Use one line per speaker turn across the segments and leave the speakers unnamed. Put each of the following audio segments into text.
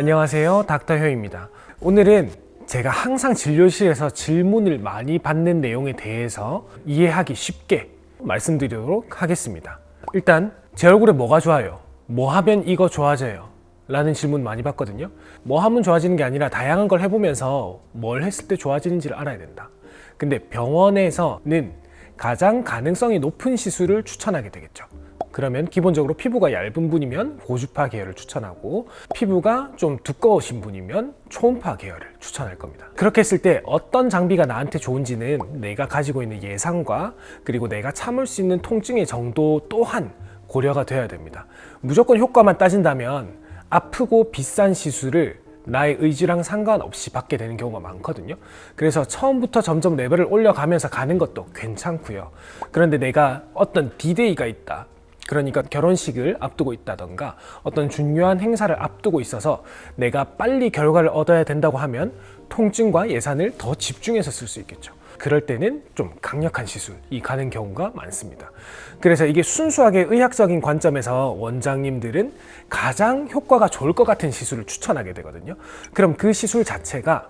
안녕하세요, 닥터효입니다. 오늘은 제가 항상 진료실에서 질문을 많이 받는 내용에 대해서 이해하기 쉽게 말씀드리도록 하겠습니다. 일단 제 얼굴에 뭐가 좋아요? 뭐 하면 이거 좋아져요? 라는 질문 많이 받거든요. 뭐 하면 좋아지는 게 아니라 다양한 걸 해보면서 뭘 했을 때 좋아지는지를 알아야 된다. 근데 병원에서는 가장 가능성이 높은 시술을 추천하게 되겠죠. 그러면 기본적으로 피부가 얇은 분이면 고주파 계열을 추천하고, 피부가 좀 두꺼우신 분이면 초음파 계열을 추천할 겁니다. 그렇게 했을 때 어떤 장비가 나한테 좋은지는 내가 가지고 있는 예상과 그리고 내가 참을 수 있는 통증의 정도 또한 고려가 되어야 됩니다. 무조건 효과만 따진다면 아프고 비싼 시술을 나의 의지랑 상관없이 받게 되는 경우가 많거든요. 그래서 처음부터 점점 레벨을 올려가면서 가는 것도 괜찮고요. 그런데 내가 어떤 디데이가 있다, 그러니까 결혼식을 앞두고 있다던가 어떤 중요한 행사를 앞두고 있어서 내가 빨리 결과를 얻어야 된다고 하면 통증과 예산을 더 집중해서 쓸 수 있겠죠. 그럴 때는 좀 강력한 시술이 가는 경우가 많습니다. 그래서 이게 순수하게 의학적인 관점에서 원장님들은 가장 효과가 좋을 것 같은 시술을 추천하게 되거든요. 그럼 그 시술 자체가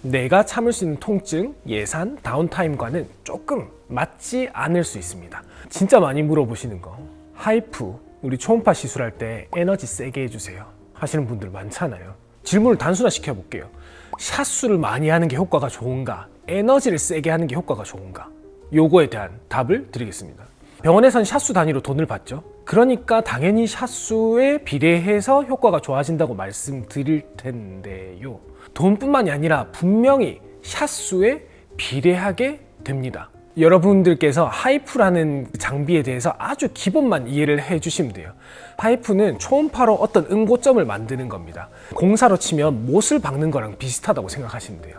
내가 참을 수 있는 통증, 예산, 다운타임과는 조금 맞지 않을 수 있습니다. 진짜 많이 물어보시는 거, 하이프, 우리 초음파 시술할 때 에너지 세게 해주세요 하시는 분들 많잖아요. 질문을 단순화시켜 볼게요. 샷수를 많이 하는 게 효과가 좋은가, 에너지를 세게 하는 게 효과가 좋은가? 요거에 대한 답을 드리겠습니다. 병원에선 샷수 단위로 돈을 받죠. 그러니까 당연히 샷수에 비례해서 효과가 좋아진다고 말씀드릴 텐데요. 돈뿐만이 아니라 분명히 샷수에 비례하게 됩니다. 여러분들께서 하이프라는 장비에 대해서 아주 기본만 이해를 해주시면 돼요. 하이프는 초음파로 어떤 응고점을 만드는 겁니다. 공사로 치면 못을 박는 거랑 비슷하다고 생각하시면 돼요.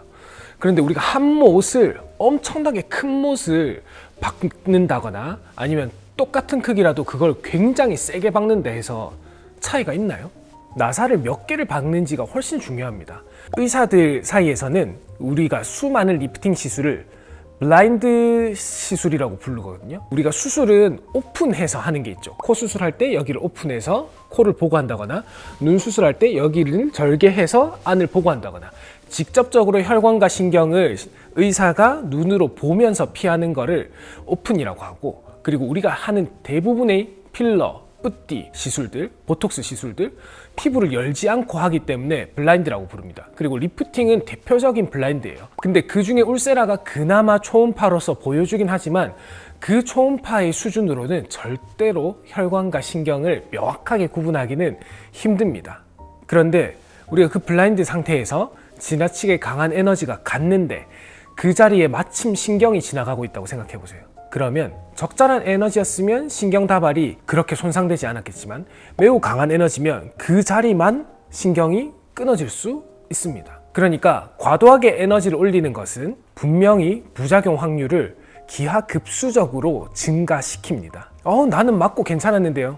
그런데 우리가 한 못을, 엄청나게 큰 못을 박는다거나 아니면 똑같은 크기라도 그걸 굉장히 세게 박는다 해서 차이가 있나요? 나사를 몇 개를 박는지가 훨씬 중요합니다. 의사들 사이에서는 우리가 수많은 리프팅 시술을 블라인드 시술이라고 부르거든요. 우리가 수술은 오픈해서 하는 게 있죠. 코 수술할 때 여기를 오픈해서 코를 보고 한다거나, 눈 수술할 때 여기를 절개해서 안을 보고 한다거나, 직접적으로 혈관과 신경을 의사가 눈으로 보면서 피하는 거를 오픈이라고 하고, 그리고 우리가 하는 대부분의 필러, 뿌띠 시술들, 보톡스 시술들, 피부를 열지 않고 하기 때문에 블라인드라고 부릅니다. 그리고 리프팅은 대표적인 블라인드예요. 근데 그 중에 울세라가 그나마 초음파로서 보여주긴 하지만 그 초음파의 수준으로는 절대로 혈관과 신경을 명확하게 구분하기는 힘듭니다. 그런데 우리가 그 블라인드 상태에서 지나치게 강한 에너지가 갔는데 그 자리에 마침 신경이 지나가고 있다고 생각해 보세요. 그러면 적절한 에너지였으면 신경 다발이 그렇게 손상되지 않았겠지만 매우 강한 에너지면 그 자리만 신경이 끊어질 수 있습니다. 그러니까 과도하게 에너지를 올리는 것은 분명히 부작용 확률을 기하급수적으로 증가시킵니다. 나는 맞고 괜찮았는데요.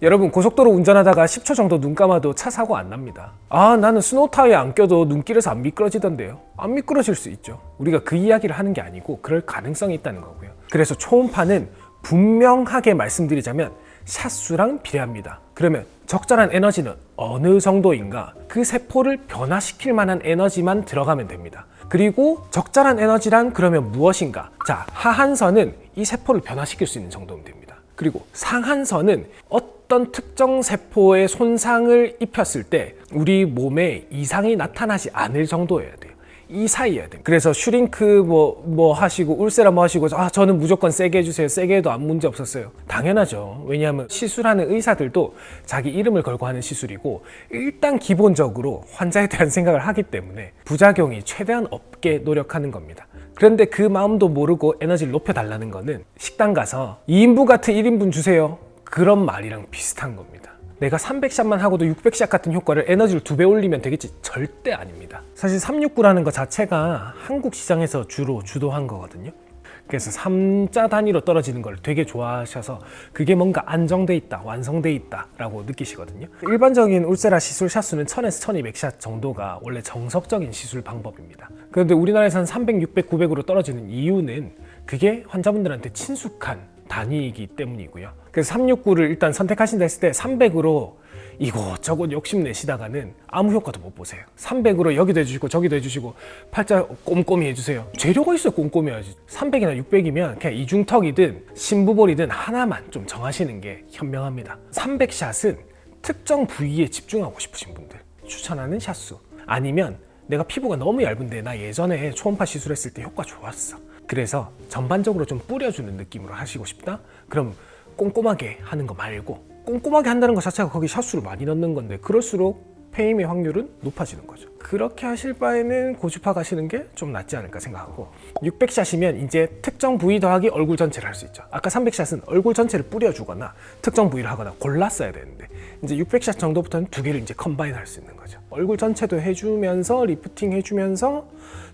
여러분, 고속도로 운전하다가 10초 정도 눈 감아도 차 사고 안 납니다. 나는 스노우 타이어에 안 껴도 눈길에서 안 미끄러지던데요. 안 미끄러질 수 있죠. 우리가 그 이야기를 하는 게 아니고 그럴 가능성이 있다는 거고요. 그래서 초음파는 분명하게 말씀드리자면 샷수랑 비례합니다. 그러면 적절한 에너지는 어느 정도인가? 그 세포를 변화시킬 만한 에너지만 들어가면 됩니다. 그리고 적절한 에너지란 그러면 무엇인가? 자, 하한선은 이 세포를 변화시킬 수 있는 정도면 됩니다. 그리고 상한선은 어떤 특정 세포에 손상을 입혔을 때 우리 몸에 이상이 나타나지 않을 정도여야 돼요. 이 사이여야 돼요. 그래서 슈링크 뭐 하시고 울세라 뭐 하시고 저는 무조건 세게 해주세요. 세게 해도 아무 문제 없었어요. 당연하죠. 왜냐하면 시술하는 의사들도 자기 이름을 걸고 하는 시술이고 일단 기본적으로 환자에 대한 생각을 하기 때문에 부작용이 최대한 없게 노력하는 겁니다. 그런데 그 마음도 모르고 에너지를 높여달라는 거는 식당 가서 2인분 같은 1인분 주세요. 그런 말이랑 비슷한 겁니다. 내가 300샷만 하고도 600샷 같은 효과를 에너지를 2배 올리면 되겠지? 절대 아닙니다. 사실 369라는 것 자체가 한국 시장에서 주로 주도한 거거든요. 그래서 3자 단위로 떨어지는 걸 되게 좋아하셔서 그게 뭔가 안정돼 있다, 완성돼 있다 라고 느끼시거든요. 일반적인 울세라 시술 샷수는 1000에서 1200샷 정도가 원래 정석적인 시술 방법입니다. 그런데 우리나라에서는 300, 600, 900으로 떨어지는 이유는 그게 환자분들한테 친숙한 단위이기 때문이고요. 그래서 369를 일단 선택하신다 했을 때 300으로 이곳저곳 욕심내시다가는 아무 효과도 못 보세요. 300으로 여기도 해주시고 저기도 해주시고 팔자 꼼꼼히 해주세요. 재료가 있어야 꼼꼼히 해야지. 300이나 600이면 그냥 이중턱이든 심부볼이든 하나만 좀 정하시는 게 현명합니다. 300샷은 특정 부위에 집중하고 싶으신 분들 추천하는 샷수. 아니면 내가 피부가 너무 얇은데 나 예전에 초음파 시술했을 때 효과 좋았어. 그래서 전반적으로 좀 뿌려주는 느낌으로 하시고 싶다? 그럼 꼼꼼하게 하는 거 말고, 꼼꼼하게 한다는 것 자체가 거기 샷수를 많이 넣는 건데 그럴수록 페임의 확률은 높아지는 거죠. 그렇게 하실 바에는 고주파 가시는 게 좀 낫지 않을까 생각하고, 600샷이면 이제 특정 부위 더하기 얼굴 전체를 할 수 있죠. 아까 300샷은 얼굴 전체를 뿌려주거나 특정 부위를 하거나 골랐어야 되는데 이제 600샷 정도부터는 두 개를 이제 컴바인 할 수 있는 거죠. 얼굴 전체도 해주면서 리프팅 해주면서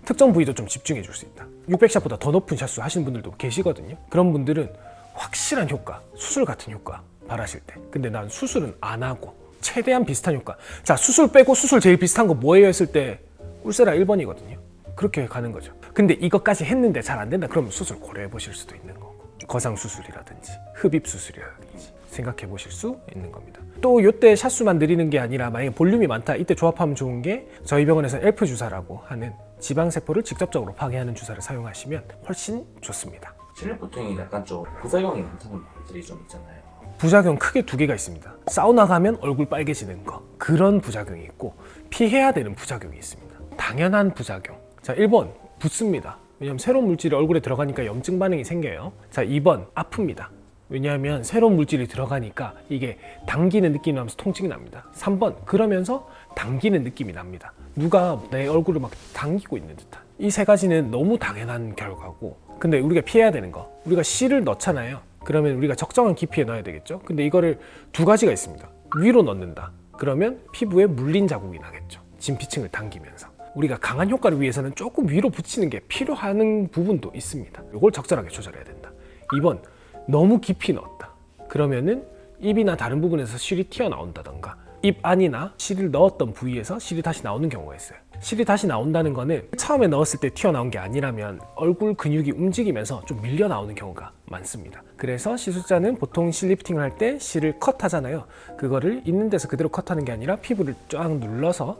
특정 부위도 좀 집중해 줄 수 있다. 600샷보다 더 높은 샷수 하시는 분들도 계시거든요. 그런 분들은 확실한 효과, 수술 같은 효과 바라실 때, 근데 난 수술은 안 하고 최대한 비슷한 효과. 자, 수술 빼고 수술 제일 비슷한 거 뭐예요 했을 때 울세라 1번이거든요. 그렇게 가는 거죠. 근데 이것까지 했는데 잘 안 된다 그러면 수술 고려해 보실 수도 있는 거고, 거상 수술이라든지 흡입 수술이라든지 생각해 보실 수 있는 겁니다. 또 이때 샷수만 늘리는 게 아니라 만약에 볼륨이 많다, 이때 조합하면 좋은 게 저희 병원에서 엘프 주사라고 하는 지방세포를 직접적으로 파괴하는 주사를 사용하시면 훨씬 좋습니다.
실리프팅이 약간 좀 부작용이 많다는 말들이 좀 있잖아요.
부작용 크게 두 개가 있습니다. 사우나 가면 얼굴 빨개지는 거, 그런 부작용이 있고 피해야 되는 부작용이 있습니다. 당연한 부작용. 자, 1번 붓습니다. 왜냐하면 새로운 물질이 얼굴에 들어가니까 염증 반응이 생겨요. 자, 2번 아픕니다. 왜냐하면 새로운 물질이 들어가니까 이게 당기는 느낌이 나면서 통증이 납니다. 3번 그러면서 당기는 느낌이 납니다. 누가 내 얼굴을 막 당기고 있는 듯한. 이 세 가지는 너무 당연한 결과고, 근데 우리가 피해야 되는 거, 우리가 실을 넣잖아요. 그러면 우리가 적정한 깊이에 넣어야 되겠죠. 근데 이거를 두 가지가 있습니다. 위로 넣는다. 그러면 피부에 물린 자국이 나겠죠. 진피층을 당기면서. 우리가 강한 효과를 위해서는 조금 위로 붙이는 게 필요한 부분도 있습니다. 이걸 적절하게 조절해야 된다. 2번, 너무 깊이 넣었다. 그러면은 입이나 다른 부분에서 실이 튀어나온다던가, 입 안이나 실을 넣었던 부위에서 실이 다시 나오는 경우가 있어요. 실이 다시 나온다는 거는 처음에 넣었을 때 튀어나온 게 아니라면 얼굴 근육이 움직이면서 좀 밀려 나오는 경우가 많습니다. 그래서 시술자는 보통 실 리프팅을 할 때 실을 컷하잖아요. 그거를 있는 데서 그대로 컷하는 게 아니라 피부를 쫙 눌러서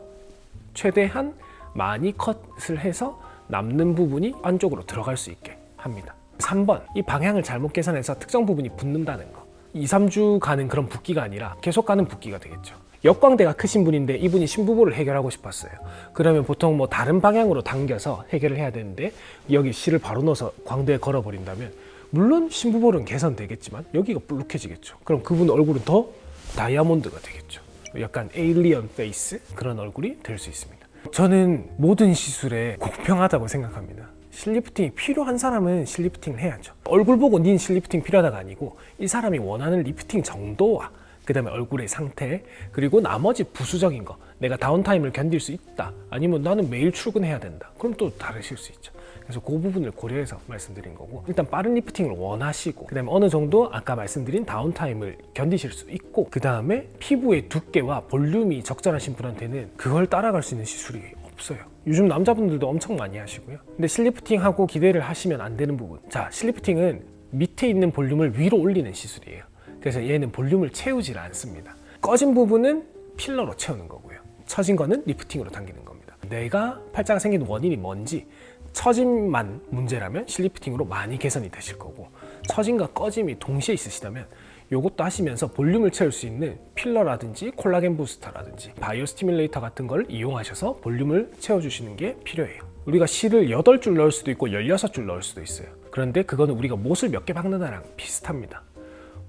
최대한 많이 컷을 해서 남는 부분이 안쪽으로 들어갈 수 있게 합니다. 3번, 이 방향을 잘못 계산해서 특정 부분이 붓는다는 거. 2, 3주 가는 그런 붓기가 아니라 계속 가는 붓기가 되겠죠. 역광대가 크신 분인데 이분이 심부볼을 해결하고 싶었어요. 그러면 보통 뭐 다른 방향으로 당겨서 해결을 해야 되는데 여기 실을 바로 넣어서 광대에 걸어버린다면 물론 심부볼은 개선되겠지만 여기가 불룩해지겠죠. 그럼 그분 얼굴은 더 다이아몬드가 되겠죠. 약간 에일리언 페이스, 그런 얼굴이 될 수 있습니다. 저는 모든 시술에 공평하다고 생각합니다. 실리프팅이 필요한 사람은 실리프팅을 해야죠. 얼굴 보고 닌 실리프팅 필요하다가 아니고 이 사람이 원하는 리프팅 정도와 그 다음에 얼굴의 상태, 그리고 나머지 부수적인 거, 내가 다운타임을 견딜 수 있다, 아니면 나는 매일 출근해야 된다, 그럼 또 다르실 수 있죠. 그래서 그 부분을 고려해서 말씀드린 거고, 일단 빠른 리프팅을 원하시고, 그 다음에 어느 정도 아까 말씀드린 다운타임을 견디실 수 있고, 그 다음에 피부의 두께와 볼륨이 적절하신 분한테는 그걸 따라갈 수 있는 시술이 없어요. 요즘 남자분들도 엄청 많이 하시고요. 근데 실리프팅하고 기대를 하시면 안 되는 부분. 자, 실리프팅은 밑에 있는 볼륨을 위로 올리는 시술이에요. 그래서 얘는 볼륨을 채우질 않습니다. 꺼진 부분은 필러로 채우는 거고요. 처진 거는 리프팅으로 당기는 겁니다. 내가 팔자가 생긴 원인이 뭔지, 처짐만 문제라면 실리프팅으로 많이 개선이 되실 거고, 처짐과 꺼짐이 동시에 있으시다면 이것도 하시면서 볼륨을 채울 수 있는 필러라든지 콜라겐 부스터라든지 바이오 스티뮬레이터 같은 걸 이용하셔서 볼륨을 채워주시는 게 필요해요. 우리가 실을 8줄 넣을 수도 있고 16줄 넣을 수도 있어요. 그런데 그거는 우리가 못을 몇 개 박는다랑 비슷합니다.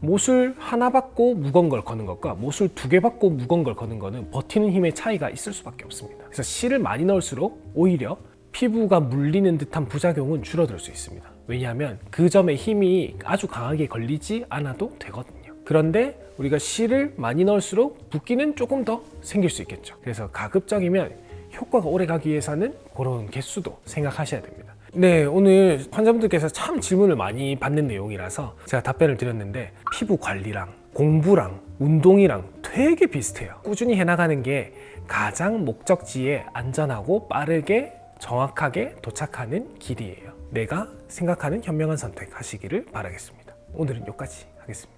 못을 하나 받고 무거운 걸 거는 것과 못을 2개 받고 무거운 걸 거는 거는 버티는 힘의 차이가 있을 수밖에 없습니다. 그래서 실을 많이 넣을수록 오히려 피부가 물리는 듯한 부작용은 줄어들 수 있습니다. 왜냐하면 그 점에 힘이 아주 강하게 걸리지 않아도 되거든요. 그런데 우리가 실을 많이 넣을수록 붓기는 조금 더 생길 수 있겠죠. 그래서 가급적이면 효과가 오래 가기 위해서는 그런 개수도 생각하셔야 됩니다. 네, 오늘 환자분들께서 참 질문을 많이 받는 내용이라서 제가 답변을 드렸는데, 피부 관리랑 공부랑 운동이랑 되게 비슷해요. 꾸준히 해나가는 게 가장 목적지에 안전하고 빠르게 정확하게 도착하는 길이에요. 내가 생각하는 현명한 선택 하시기를 바라겠습니다. 오늘은 여기까지 하겠습니다.